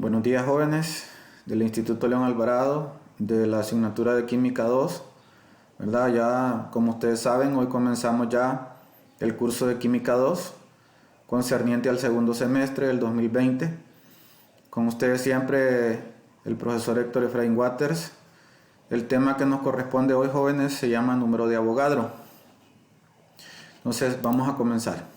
Buenos días, jóvenes del Instituto León Alvarado, de la asignatura de Química 2, ¿verdad? Ya, como ustedes saben, hoy comenzamos ya el curso de Química 2, concerniente al segundo semestre del 2020. Con ustedes siempre el profesor Héctor Efraín Waters. El tema que nos corresponde hoy, jóvenes, se llama número de Avogadro. Entonces, vamos a comenzar.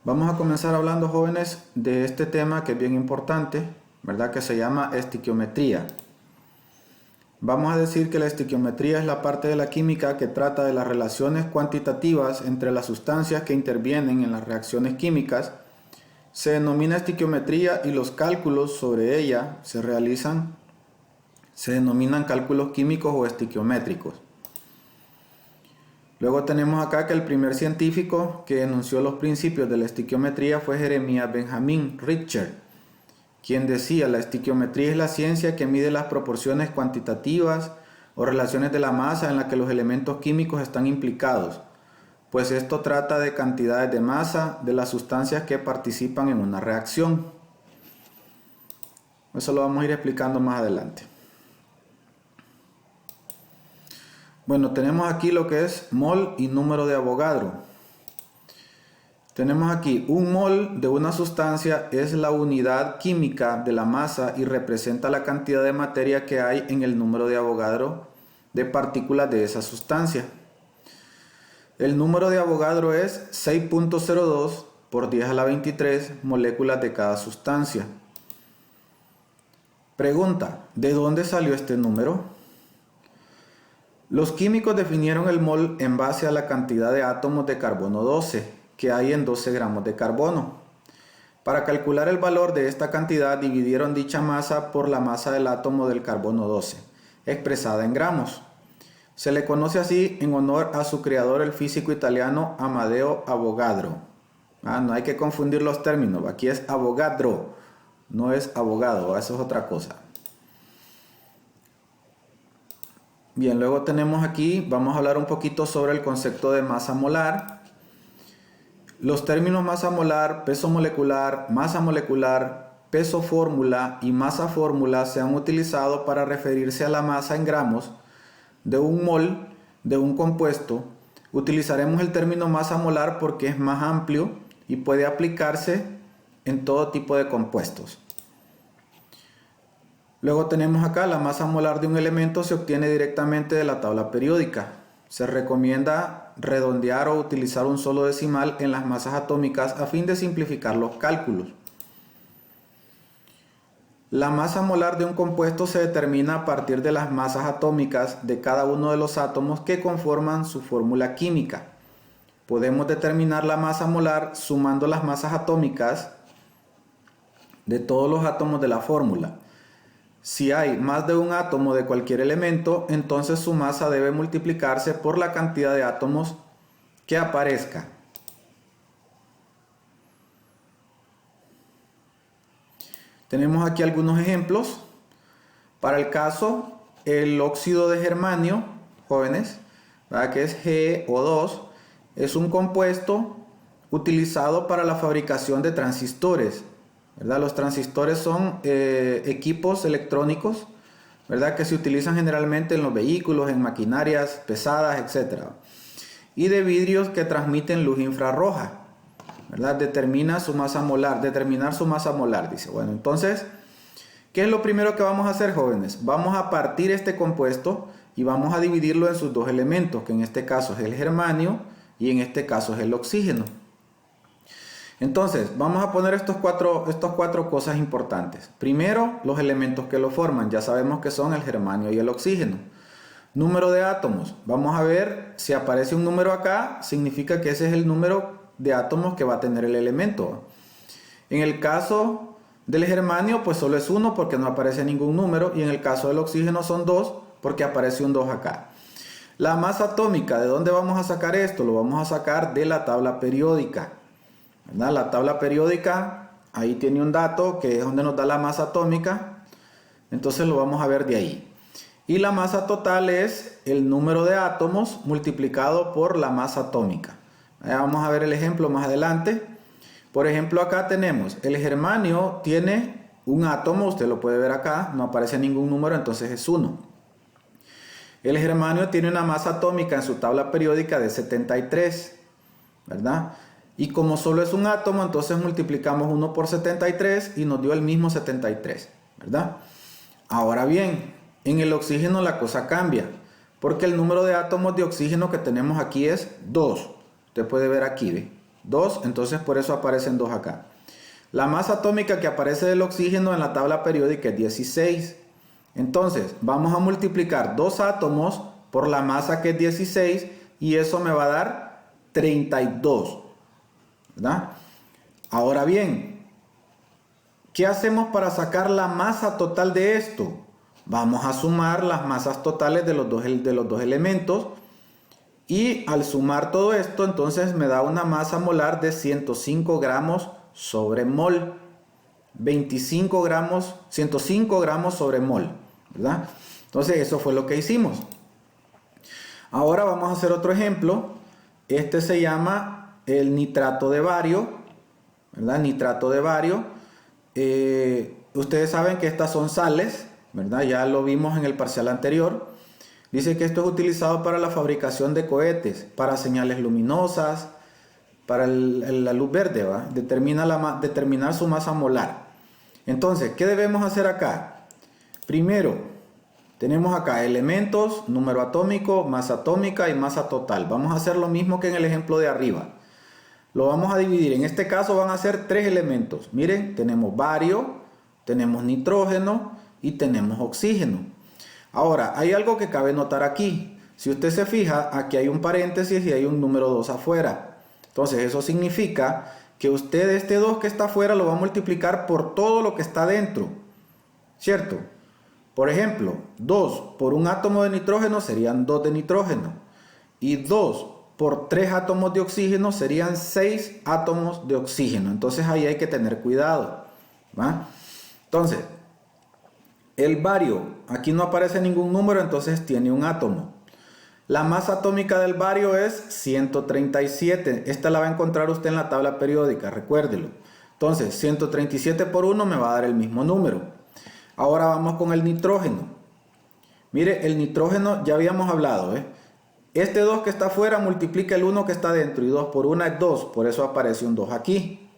Vamos a comenzar hablando, jóvenes, de este tema que es bien importante, ¿verdad? Que se llama estiquiometría. Vamos a decir que la estiquiometría es la parte de la química que trata de las relaciones cuantitativas entre las sustancias que intervienen en las reacciones químicas. Se denomina estiquiometría y los cálculos sobre ella se denominan cálculos químicos o estiquiométricos. Luego tenemos acá que el primer científico que enunció los principios de la estiquiometría fue Jeremías Benjamin Richter, quien decía: la estiquiometría es la ciencia que mide las proporciones cuantitativas o relaciones de la masa en la que los elementos químicos están implicados, pues esto trata de cantidades de masa de las sustancias que participan en una reacción. Eso lo vamos a ir explicando más adelante. Bueno, tenemos aquí lo que es mol y número de Avogadro. Tenemos aquí un mol de una sustancia es la unidad química de la masa y representa la cantidad de materia que hay en el número de Avogadro de partículas de esa sustancia. El número de Avogadro es 6.02 por 10 a la 23 moléculas de cada sustancia. Pregunta: ¿de dónde salió este número? Los químicos definieron el mol en base a la cantidad de átomos de carbono 12 que hay en 12 gramos de carbono. Para calcular el valor de esta cantidad dividieron dicha masa por la masa del átomo del carbono 12, expresada en gramos. Se le conoce así en honor a su creador, el físico italiano Amadeo Avogadro. No hay que confundir los términos, aquí es Avogadro, no es abogado, eso es otra cosa. Bien, luego tenemos aquí, vamos a hablar un poquito sobre el concepto de masa molar. Los términos masa molar, peso molecular, peso fórmula y masa fórmula se han utilizado para referirse a la masa en gramos de un mol de un compuesto. Utilizaremos el término masa molar porque es más amplio y puede aplicarse en todo tipo de compuestos. Luego tenemos acá la masa molar de un elemento se obtiene directamente de la tabla periódica. Se recomienda redondear o utilizar un solo decimal en las masas atómicas a fin de simplificar los cálculos. La masa molar de un compuesto se determina a partir de las masas atómicas de cada uno de los átomos que conforman su fórmula química. Podemos determinar la masa molar sumando las masas atómicas de todos los átomos de la fórmula. Si hay más de un átomo de cualquier elemento, entonces su masa debe multiplicarse por la cantidad de átomos que aparezca. Tenemos aquí algunos ejemplos. Para el caso, el óxido de germanio, jóvenes, ¿verdad? Que es GeO2, es un compuesto utilizado para la fabricación de transistores, ¿verdad? Los transistores son equipos electrónicos, ¿verdad? Que se utilizan generalmente en los vehículos, en maquinarias pesadas, etc. Y de vidrios que transmiten luz infrarroja, ¿verdad? Determinar su masa molar, dice. Bueno, entonces, ¿qué es lo primero que vamos a hacer, jóvenes? Vamos a partir este compuesto y vamos a dividirlo en sus dos elementos, que en este caso es el germanio y en este caso es el oxígeno. Entonces, vamos a poner estos cuatro cosas importantes. Primero, los elementos que lo forman. Ya sabemos que son el germanio y el oxígeno. Número de átomos. Vamos a ver si aparece un número acá, significa que ese es el número de átomos que va a tener el elemento. En el caso del germanio, pues solo es 1 porque no aparece ningún número. Y en el caso del oxígeno son 2 porque aparece un 2 acá. La masa atómica, ¿de dónde vamos a sacar esto? Lo vamos a sacar de la tabla periódica, ¿verdad? La tabla periódica, ahí tiene un dato que es donde nos da la masa atómica, entonces lo vamos a ver de ahí. Y la masa total es el número de átomos multiplicado por la masa atómica. Vamos a ver el ejemplo más adelante, Por ejemplo, acá tenemos, el germanio tiene un átomo, usted lo puede ver acá, no aparece ningún número, entonces es 1. El germanio tiene una masa atómica en su tabla periódica de 73, ¿verdad? Y como solo es un átomo, entonces multiplicamos 1 por 73 y nos dio el mismo 73, ¿verdad? Ahora bien, en el oxígeno la cosa cambia, porque el número de átomos de oxígeno que tenemos aquí es 2. Usted puede ver aquí, ¿ve? 2, entonces por eso aparecen 2 acá. La masa atómica que aparece del oxígeno en la tabla periódica es 16. Entonces, vamos a multiplicar 2 átomos por la masa que es 16 y eso me va a dar 32, ¿verdad? Ahora bien, ¿qué hacemos para sacar la masa total de esto? Vamos a sumar las masas totales de los dos elementos y al sumar todo esto, entonces me da una masa molar de 105 gramos sobre mol. 25 gramos, 105 gramos sobre mol, ¿verdad? Entonces eso fue lo que hicimos. Ahora vamos a hacer otro ejemplo. Este se llama el nitrato de bario, ¿verdad? Nitrato de bario. Ustedes saben que estas son sales, ¿verdad? Ya lo vimos en el parcial anterior. Dice que esto es utilizado para la fabricación de cohetes, para señales luminosas, para la luz verde, ¿va? Determinar su masa molar. Entonces, ¿qué debemos hacer acá? Primero, tenemos acá elementos, número atómico, masa atómica y masa total. Vamos a hacer lo mismo que en el ejemplo de arriba. Lo vamos a dividir. En este caso van a ser 3 elementos. Miren, tenemos bario, tenemos nitrógeno y tenemos oxígeno. Ahora, hay algo que cabe notar aquí. Si usted se fija, aquí hay un paréntesis y hay un número 2 afuera. Entonces, eso significa que usted este 2 que está afuera lo va a multiplicar por todo lo que está dentro, ¿cierto? Por ejemplo, 2 por un átomo de nitrógeno serían 2 de nitrógeno. Y 2 por 3 átomos de oxígeno serían 6 átomos de oxígeno. Entonces ahí hay que tener cuidado, ¿va? Entonces, el bario, aquí no aparece ningún número, entonces tiene un átomo. La masa atómica del bario es 137. Esta la va a encontrar usted en la tabla periódica, recuérdelo. Entonces, 137 por 1 me va a dar el mismo número. Ahora vamos con el nitrógeno. Mire, el nitrógeno ya habíamos hablado, ¿eh? Este 2 que está afuera multiplica el 1 que está dentro y 2 por 1 es 2, por eso aparece un 2 aquí.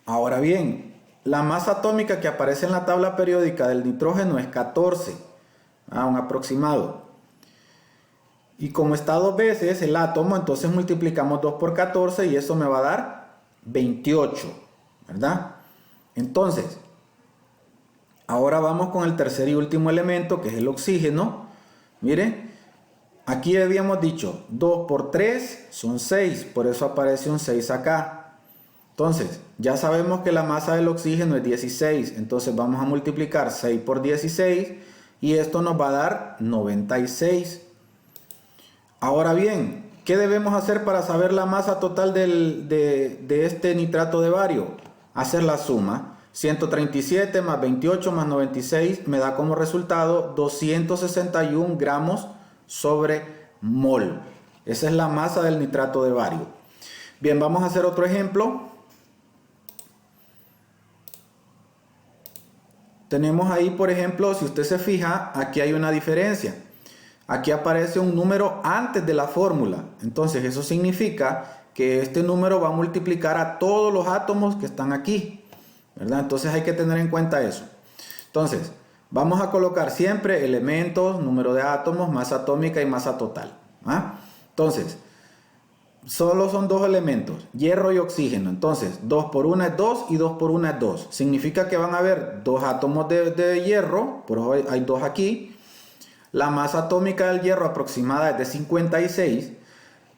Ahora bien, la masa atómica que aparece en la tabla periódica del nitrógeno es 14, un aproximado. Y como está 2 veces el átomo, entonces multiplicamos 2 por 14 y eso me va a dar 28, ¿verdad? Entonces, ahora vamos con el tercer y último elemento, que es el oxígeno. Miren, aquí habíamos dicho 2 por 3 son 6, por eso aparece un 6 acá. Entonces, ya sabemos que la masa del oxígeno es 16, entonces vamos a multiplicar 6 por 16 y esto nos va a dar 96. Ahora bien, ¿qué debemos hacer para saber la masa total de este nitrato de bario? Hacer la suma. 137 más 28 más 96 me da como resultado 261 gramos sobre mol. Esa es la masa del nitrato de bario. Bien, vamos a hacer otro ejemplo. Tenemos ahí, por ejemplo, si usted se fija, aquí hay una diferencia. Aquí aparece un número antes de la fórmula. Entonces eso significa que este número va a multiplicar a todos los átomos que están aquí, ¿verdad? Entonces hay que tener en cuenta eso. Entonces vamos a colocar siempre elementos, número de átomos, masa atómica y masa total, ¿ah? Entonces solo son 2 elementos, hierro y oxígeno. Entonces 2 por 1 es 2 y 2 por 1 es 2. Significa que van a haber 2 átomos de hierro, por eso hay 2 aquí. La masa atómica del hierro aproximada es de 56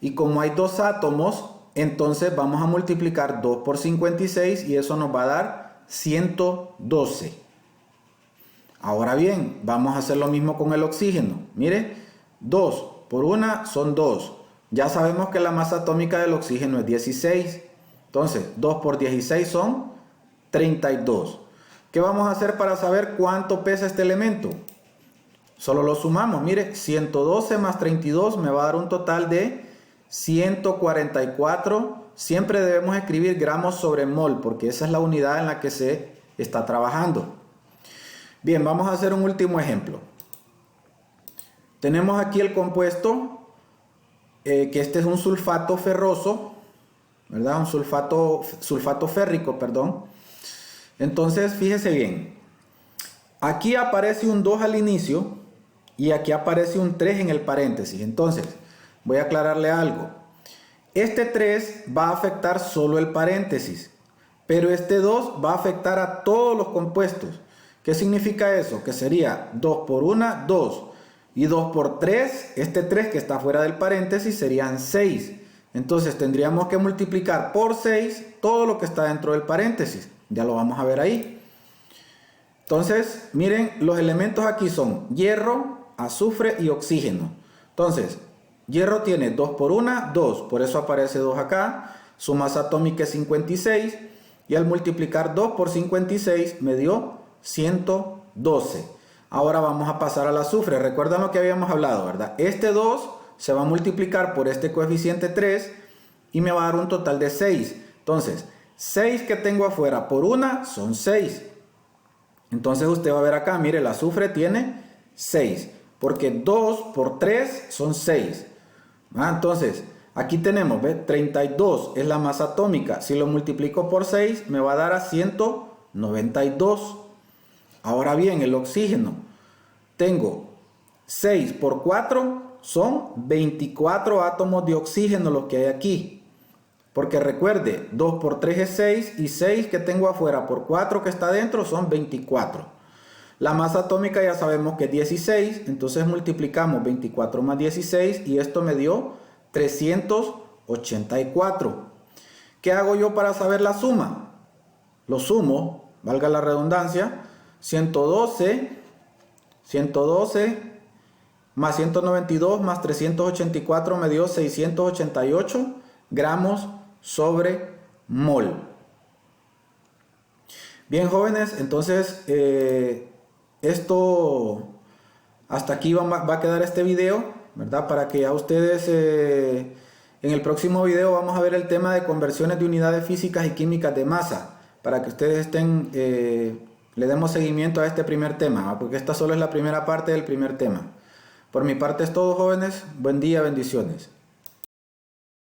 y como hay 2 átomos, entonces vamos a multiplicar 2 por 56 y eso nos va a dar 112. Ahora bien, vamos a hacer lo mismo con el oxígeno. Mire, 2 por 1 son 2. Ya sabemos que la masa atómica del oxígeno es 16. Entonces, 2 por 16 son 32. ¿Qué vamos a hacer para saber cuánto pesa este elemento? Solo lo sumamos, mire, 112 más 32 me va a dar un total de 144 siempre debemos escribir gramos sobre mol, porque esa es la unidad en la que se está trabajando. Bien, vamos a hacer un último ejemplo. Tenemos aquí el compuesto, que este es un sulfato ferroso, ¿verdad? Un sulfato férrico, perdón. Entonces, fíjese bien. Aquí aparece un 2 al inicio y aquí aparece un 3 en el paréntesis. Entonces, voy a aclararle algo. Este 3 va a afectar solo el paréntesis, pero este 2 va a afectar a todos los compuestos. ¿Qué significa eso? Que sería 2 por 1, 2. Y 2 por 3, este 3 que está fuera del paréntesis serían 6. Entonces tendríamos que multiplicar por 6 todo lo que está dentro del paréntesis. Ya lo vamos a ver ahí. Entonces, miren, los elementos aquí son hierro, azufre y oxígeno. Entonces, hierro tiene 2 por 1, 2. Por eso aparece 2 acá. Su masa atómica es 56. Y al multiplicar 2 por 56 me dio 112. Ahora vamos a pasar al azufre. Recuerdan lo que habíamos hablado, ¿verdad? Este 2 se va a multiplicar por este coeficiente 3 y me va a dar un total de 6. Entonces, 6 que tengo afuera por 1 son 6. Entonces usted va a ver acá, mire, el azufre tiene 6. Porque 2 por 3 son 6. Entonces, aquí tenemos, ¿ve? 32 es la masa atómica. Si lo multiplico por 6 me va a dar a 192. Ahora bien, el oxígeno, tengo 6 por 4 son 24 átomos de oxígeno los que hay aquí. Porque recuerde, 2 por 3 es 6 y 6 que tengo afuera por 4 que está adentro son 24. La masa atómica ya sabemos que es 16, entonces multiplicamos 24 más 16 y esto me dio 384. ¿Qué hago yo para saber la suma? Lo sumo, valga la redundancia. 112 más 192 más 384 me dio 688 gramos sobre mol. Bien, jóvenes, entonces esto hasta aquí va a quedar este video, ¿verdad? Para que ya ustedes en el próximo video vamos a ver el tema de conversiones de unidades físicas y químicas de masa, para que ustedes le demos seguimiento a este primer tema, porque esta solo es la primera parte del primer tema. Por mi parte es todo, jóvenes. Buen día, bendiciones.